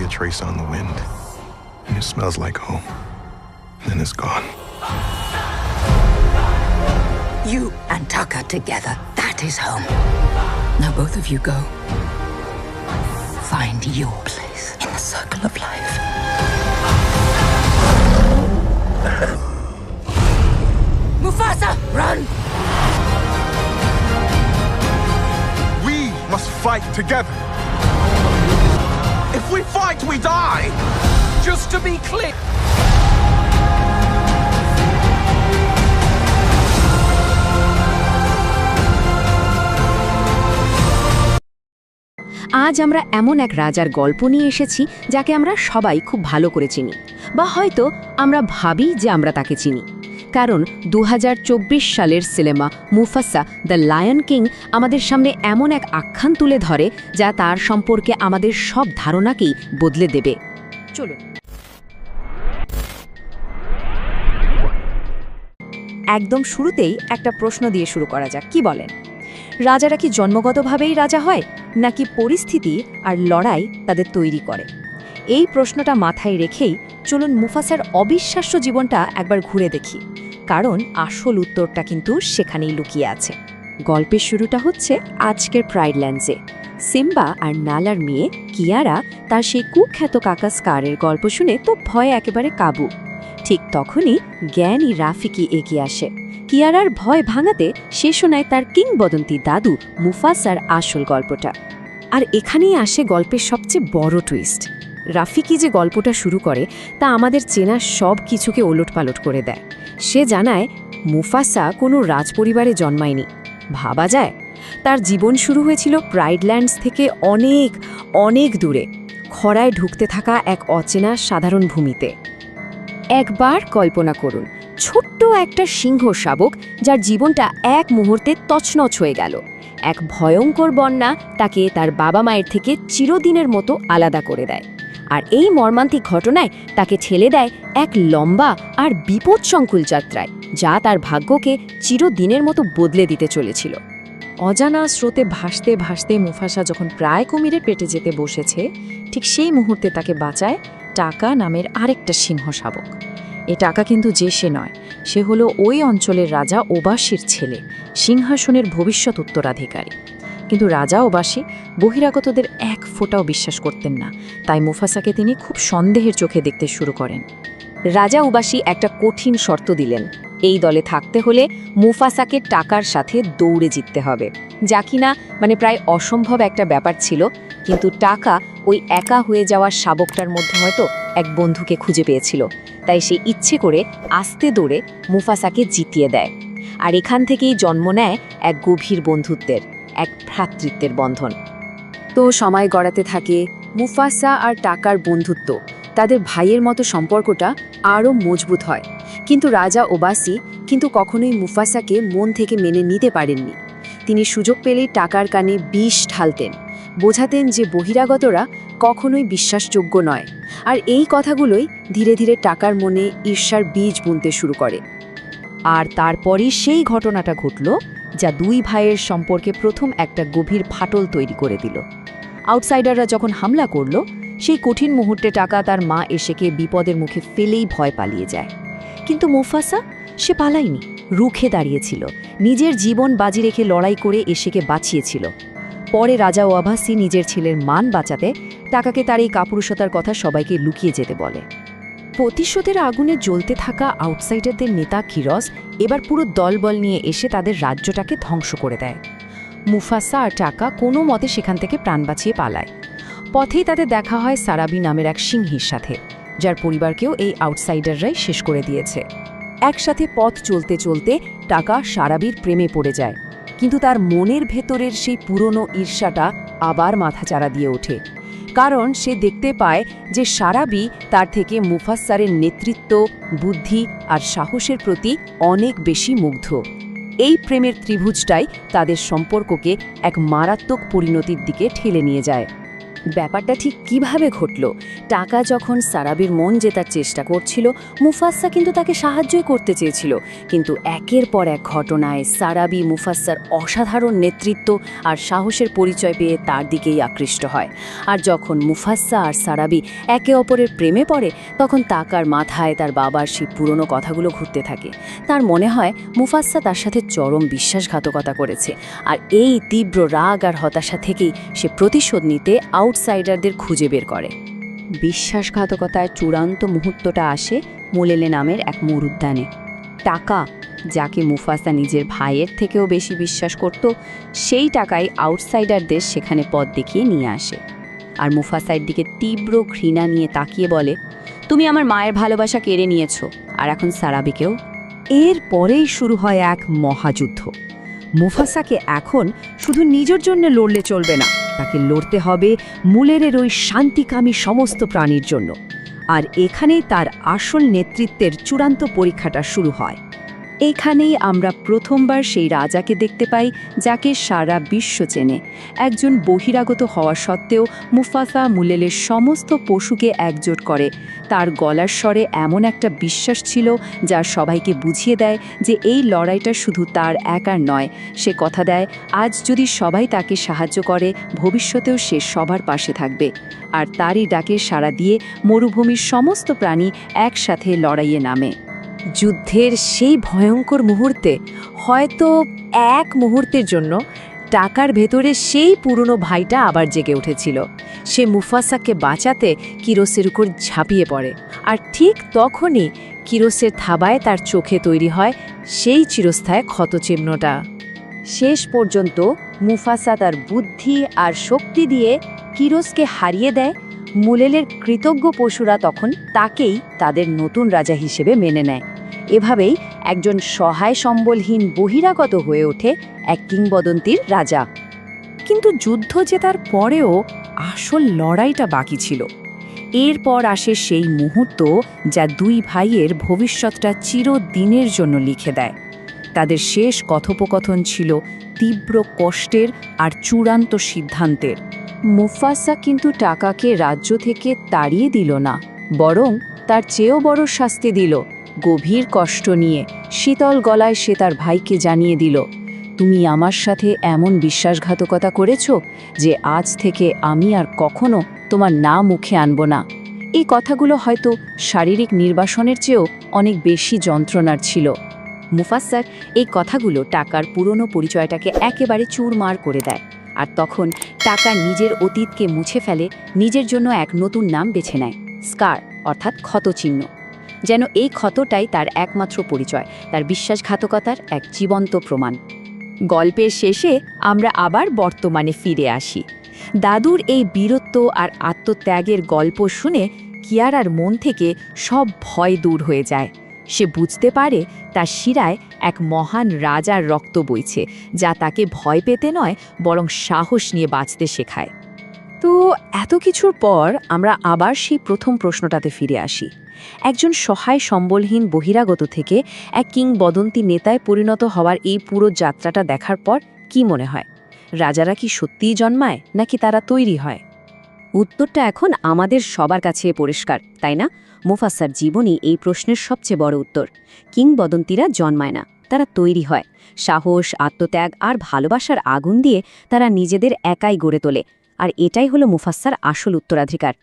a trace on the wind. And it smells like home. Then it's gone. You and Taka together, that is home. Now both of you go. Find your place in the circle of life. Mufasa, run! We must fight together. If we fight, we die. Just to be clear. আজ আমরা এমন এক রাজার গল্প নিয়ে এসেছি যাকে আমরা সবাই খুব ভালো করে চিনি, বা হয়তো আমরা ভাবি যে আমরা তাকে চিনি, কারণ ২০২৪ সালের সিনেমা মুফাসা দ্য লায়ন কিং আমাদের সামনে এমন এক আখ্যান তুলে ধরে যা তার সম্পর্কে আমাদের সব ধারণাকেই বদলে দেবে। চলুন একদম শুরুতেই একটা প্রশ্ন দিয়ে শুরু করা যাক, কি বলেন? রাজারা কি জন্মগতভাবেই রাজা হয়, নাকি পরিস্থিতি আর লড়াই তাদের তৈরি করে? এই প্রশ্নটা মাথায় রেখেই চলুন মুফাসার অবিশ্বাস্য জীবনটা একবার ঘুরে দেখি, কারণ আসল উত্তরটা কিন্তু সেখানেই লুকিয়ে আছে। গল্পের শুরুটা হচ্ছে আজকের প্রাইডল্যান্ডসে। সিম্বা আর নালার মেয়ে কিয়ারা তার সেই কুখ্যাত কাকা স্কারের গল্প শুনে তো ভয়ে একেবারে কাবু। ঠিক তখনই জ্ঞানী রাফিকি এগিয়ে আসে। কিয়ারার ভয় ভাঙাতে সে শোনায় তার কিংবদন্তি দাদু মুফাসার আসল গল্পটা। আর এখানেই আসে গল্পের সবচেয়ে বড় টুইস্ট। রাফিকি যে গল্পটা শুরু করে তা আমাদের চেনা সব কিছুকে ওলটপালট করে দেয়। সে জানায় মুফাসা কোনো রাজপরিবারে জন্মায়নি। ভাবা যায়, তার জীবন শুরু হয়েছিল প্রাইডল্যান্ডস থেকে অনেক অনেক দূরে, খরায় ঢুকতে থাকা এক অচেনা সাধারণ ভূমিতে। একবার কল্পনা করুন, ছোট্ট একটা সিংহ শাবক যার জীবনটা এক মুহূর্তে তছনছ হয়ে গেল। এক ভয়ঙ্কর বন্যা তাকে তার বাবা মায়ের থেকে চিরদিনের মতো আলাদা করে দেয়, আর এই মর্মান্তিক ঘটনায় তাকে ঠেলে দেয় এক লম্বা আর বিপদসংকুল যাত্রায়, যা তার ভাগ্যকে চিরদিনের মতো বদলে দিতে চলেছিল। অজানা স্রোতে ভাসতে ভাসতে মুফাসা যখন প্রায় কুমিরের পেটে যেতে বসেছে, ঠিক সেই মুহূর্তে তাকে বাঁচায় টাকা নামের আরেকটা সিংহ শাবক। এ টাকা কিন্তু যে সে নয়, সে হলো ওই অঞ্চলের রাজা ওবাসীর ছেলে, সিংহাসনের ভবিষ্যৎ উত্তরাধিকারী। কিন্তু রাজা ওবাসী বহিরাগতদের এক ফোঁটাও বিশ্বাস করতেন না, তাই মুফাসাকে তিনি খুব সন্দেহের চোখে দেখতে শুরু করেন। রাজা ওবাসী একটা কঠিন শর্ত দিলেন, এই দলে থাকতে হলে মুফাসাকে টাকার সাথে দৌড়ে জিততে হবে, যা কিনা প্রায় অসম্ভব একটা ব্যাপার ছিল। কিন্তু টাকা ওই একা হয়ে যাওয়া শাবকটার মধ্যে হয়তো এক বন্ধুকে খুঁজে পেয়েছিল, তাই সে ইচ্ছে করে আস্তে দৌড়ে মুফাসাকে জিতিয়ে দেয়। আর এখান থেকেই জন্ম নেয় এক গভীর বন্ধুত্বের, এক ভ্রাতৃত্বের বন্ধন। তো সময় গড়াতে থাকে, মুফাসা আর টাকার বন্ধুত্ব, তাদের ভাইয়ের মতো সম্পর্কটা আরও মজবুত হয়। কিন্তু রাজা ওবাসী কিন্তু কখনোই মুফাসাকে মন থেকে মেনে নিতে পারেননি। তিনি সুযোগ পেলেই টাকার কানে বিষ ঢালতেন, বোঝাতেন যে বহিরাগতরা কখনোই বিশ্বাসযোগ্য নয়। আর এই কথাগুলোই ধীরে ধীরে টাকার মনে ঈর্ষার বীজ বুনতে শুরু করে। আর তারপরই সেই ঘটনাটা ঘটল যা দুই ভাইয়ের সম্পর্কে প্রথম একটা গভীর ফাটল তৈরি করে দিল। আউটসাইডাররা যখন হামলা করল, সেই কঠিন মুহূর্তে টাকা তার মা এসেকে বিপদের মুখে ফেলেই ভয় পালিয়ে যায়। কিন্তু মুফাসা, সে পালায়নি, রুখে দাঁড়িয়েছিল, নিজের জীবন বাজি রেখে লড়াই করে এসেকে বাঁচিয়েছিল। পরে রাজা ওবাসী নিজের ছেলের মান বাঁচাতে টাকাকে তার এই কাপুরুষতার কথা সবাইকে লুকিয়ে যেতে বলে। প্রতিশোধের আগুনে জ্বলতে থাকা আউটসাইডারদের নেতা কিরস এবার পুরো দলবল নিয়ে এসে তাদের রাজ্যটাকে ধ্বংস করে দেয়। মুফাসা আর টাকা কোনো মতে সেখান থেকে প্রাণ বাঁচিয়ে পালায়। পথেই তাদের দেখা হয় সারাবি নামের এক সিংহীর সাথে, যার পরিবারকেও এই আউটসাইডাররাই শেষ করে দিয়েছে। একসাথে পথ চলতে চলতে টাকা সারাবির প্রেমে পড়ে যায়, কিন্তু তার মনের ভেতরের সেই পুরনো ঈর্ষাটা আবার মাথাচাড়া দিয়ে ওঠে, কারণ সে দেখতে পায় যে সারাবি তার থেকে মুফাসারের নেতৃত্ব, বুদ্ধি আর সাহসের প্রতি অনেক বেশি মুগ্ধ। এই প্রেমের ত্রিভুজটাই তাদের সম্পর্ককে এক মারাত্মক পরিণতির দিকে ঠেলে নিয়ে যায়। ব্যাপারটা ঠিক কিভাবে ঘটল? টাকা যখন সারাবির মন জেতার চেষ্টা করছিল, মুফাসসা কিন্তু তাকে সাহায্যই করতে চেয়েছিল, কিন্তু একের পর এক ঘটনায় সারাবি মুফাসসার অসাধারণ নেতৃত্ব আর সাহসের পরিচয় পেয়ে তার দিকেই আকৃষ্ট হয়। আর যখন মুফাসসা আর সারাবি একে অপরের প্রেমে পড়ে, তখন তাকার মাথায় তার বাবার সেই পুরনো কথাগুলো ঘুরতে থাকে। তার মনে হয় মুফাসসা তার সাথে চরম বিশ্বাসঘাতকতা করেছে, আর এই তীব্র রাগ আর হতাশা থেকেই সে প্রতিশোধ নিতে আউটসাইডারদের খুঁজে বের করে। বিশ্বাসঘাতকতার চূড়ান্ত মুহূর্তটা আসে মুলেলে নামের এক মরুদ্যানে। টাকা, যাকে মুফাসা নিজের ভাইয়ের থেকেও বেশি বিশ্বাস করত, সেই টাকাই আউটসাইডারদের সেখানে পথ দেখিয়ে নিয়ে আসে। আর মুফাসার দিকে তীব্র ঘৃণা নিয়ে তাকিয়ে বলে, তুমি আমার মায়ের ভালোবাসা কেড়ে নিয়েছো, আর এখন সারাবিকেও। এর পরেই শুরু হয় এক মহাযুদ্ধ। মুফাসাকে এখন শুধু নিজের জন্য লড়লে চলবে না, তাকে লড়তে হবে মুলেরের ওই শান্তিকামী সমস্ত প্রাণীর জন্য। আর এখানেই তার আসল নেতৃত্বের চূড়ান্ত পরীক্ষাটা শুরু হয়। এখানেই আমরা প্রথমবার সেই রাজাকে দেখতে পাই যাকে সারা বিশ্ব চেনে। একজন বহিরাগত হওয়া সত্ত্বেও মুফাসা মুলেলের সমস্ত পশুকে একজোট করে। তার গলার স্বরে এমন একটা বিশ্বাস ছিল যা সবাইকে বুঝিয়ে দেয় যে এই লড়াইটা শুধু তার একার নয়। সে কথা দেয়, আজ যদি সবাই তাকে সাহায্য করে, ভবিষ্যতেও সে সবার পাশে থাকবে। আর তারই ডাকে সাড়া দিয়ে মরুভূমির সমস্ত প্রাণী একসাথে লড়াইয়ে নামে। যুদ্ধের সেই ভয়ঙ্কর মুহূর্তে হয়তো এক মুহূর্তের জন্য টাকার ভেতরে সেই পুরনো ভাইটা আবার জেগে উঠেছিল। সে মুফাসাকে বাঁচাতে কিরোসের উপর ঝাঁপিয়ে পড়ে, আর ঠিক তখনই কিরোসের থাবায় তার চোখে তৈরি হয় সেই চিরস্থায়ী ক্ষতচিহ্নটা। শেষ পর্যন্ত মুফাসা তার বুদ্ধি আর শক্তি দিয়ে কিরোসকে হারিয়ে দেয়। মুলেলের কৃতজ্ঞ পশুরা তখন তাকেই তাদের নতুন রাজা হিসেবে মেনে নেয়। এভাবেই একজন সহায় সম্বলহীন বহিরাগত হয়ে ওঠে এক কিংবদন্তির রাজা। কিন্তু যুদ্ধ জেতার পরেও আসল লড়াইটা বাকি ছিল। এরপর আসে সেই মুহূর্ত যা দুই ভাইয়ের ভবিষ্যৎটা চিরদিনের জন্য লিখে দেয়। তাদের শেষ কথোপকথন ছিল তীব্র কষ্টের আর চূড়ান্ত সিদ্ধান্তের। মুফাসা কিন্তু টাকাকে রাজ্য থেকে তাড়িয়ে দিল না, বরং তার চেয়েও বড় শাস্তি দিল। গভীর কষ্ট নিয়ে শীতল গলায় সে তার ভাইকে জানিয়ে দিল, তুমি আমার সাথে এমন বিশ্বাসঘাতকতা করেছ যে আজ থেকে আমি আর কখনো তোমার নাম মুখে আনব না। এই কথাগুলো হয়তো শারীরিক নির্বাসনের চেয়েও অনেক বেশি যন্ত্রণার ছিল। মুফাসার এই কথাগুলো টাকার পুরনো পরিচয়টাকে একেবারে চুরমার করে দেয়। আর তখন টাকা নিজের অতীতকে মুছে ফেলে, নিজের জন্য এক নতুন নাম বেছে নেয়, স্কার, অর্থাৎ ক্ষতচিহ্ন। যেন এই ক্ষতটাই তার একমাত্র পরিচয়, তার বিশ্বাসঘাতকতার এক জীবন্ত প্রমাণ। গল্পের শেষে আমরা আবার বর্তমানে ফিরে আসি। দাদুর এই বীরত্ব আর আত্মত্যাগের গল্প শুনে কিয়ারার মন থেকে সব ভয় দূর হয়ে যায়। সে বুঝতে পারে তার শিরায় এক মহান রাজার রক্ত বইছে, যা তাকে ভয় পেতে নয়, বরং সাহস নিয়ে বাঁচতে শেখায়। তো এত কিছুর পর আমরা আবার সেই প্রথম প্রশ্নটাতে ফিরে আসি। একজন সহায় সম্বলহীন বহিরাগত থেকে এক কিংবদন্তি নেতায় পরিণত হওয়ার এই পুরো যাত্রাটা দেখার পর কি মনে হয়? রাজারা কি সত্যিই জন্মায়, নাকি তারা তৈরি হয়? উত্তরটা এখন আমাদের সবার কাছে পরিষ্কার, তাই না? মুফাসার জীবনই এই প্রশ্নের সবচেয়ে বড় উত্তর। কিংবদন্তিরা জন্মায় না, তারা তৈরি হয়। সাহস, আত্মত্যাগ আর ভালোবাসার আগুন দিয়ে তারা নিজেদের একাই গড়ে তোলে। আর এটাই হলো মুফাসার আসল উত্তরাধিকার।